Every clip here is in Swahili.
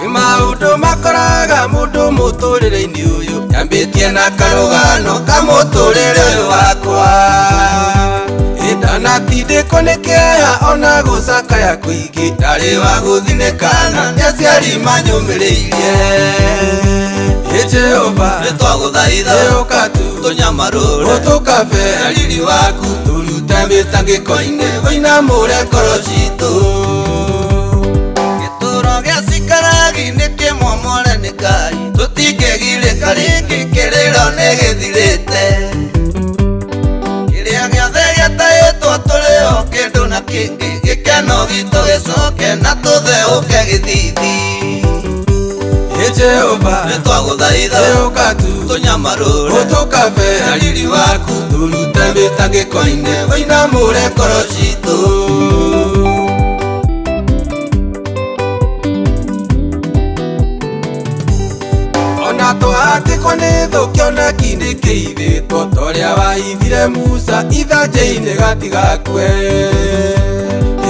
Maudu makoraga mundu muturire-ini uyu yambitie na karugano ka muturire wakwa ndanatindikwo ni kieha ona gucakaya kuingi ndari wa guthinekana ni aciari manyumiriirie Jehova nitwaguthaitha uka tu tunyamarure utukabe riri waku turute mitangiko-ini uinamure ngoro citu gituro gia cikaragi niki mwamore ni Ngai tutingigirika ringi kiriro ni githirite kiria giothe gietaitwo turiho kindu na kingi gikeno gitu gicoke na tutheuke githithi Jehova nitwaguthaitha uka tu tunyamarure utukabe riri waku turute mitangiko-ini uinamure ngoro citu Twatiko ni thukio na kindi kiithitwo toria wahithire Musa ithanje-ini gatigakue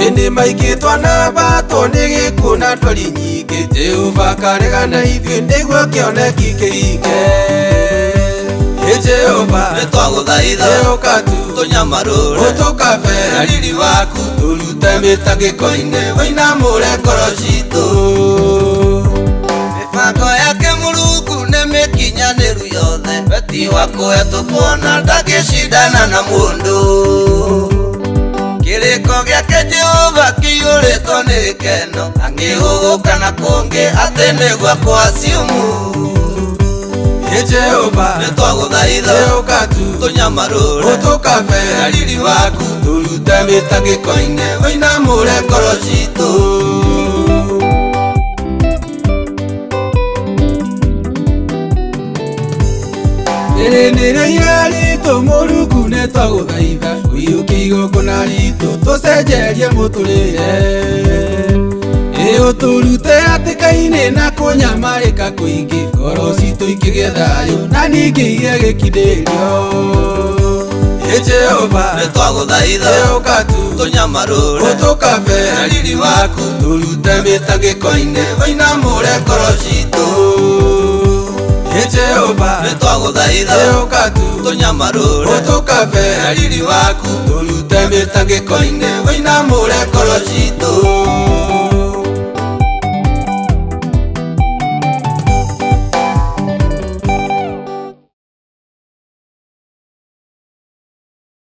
hindi maingi twanabatwo ni gikuo na ndwari nyingi Jehova karegana ithuĩ nĩguo kĩoneki kĩhinge Jehova nitwaguthaitha uka tu tunyamarure utukabe riri waku turute mitangiko-ini uinamure ngoro citu mibango yake Mulungu ni mikinyaniru yothe beti wakuhe tukuona ndangicindana na mundu kiriko giake Jehova kiyuritwo ni gikeno angihuguka na kungi ati niguo kwaciumu Jehova nitwaguthaitha uka tu tunyamarure utukabe riri waku turute mitangiko-ini uinamure ngoro citu Nire iritu Mulungu nitwaguthaitha uiyukie igongona ritu tucenjerie muturire uturute hatĩka-inĩ na kunyamarĩka kuingi ngoro citu ikĩgĩe thayũ na ningĩ igĩe gĩkindĩrio Jehova nitwaguthaitha uka tu tunyamarure utukabe riri waku turute mitangiko-ini uinamure ngoro citu Jehova nitwaguthaitha uka tu tunyamarure utukabe riri waku turute mitangiko-ini uinamure ngoro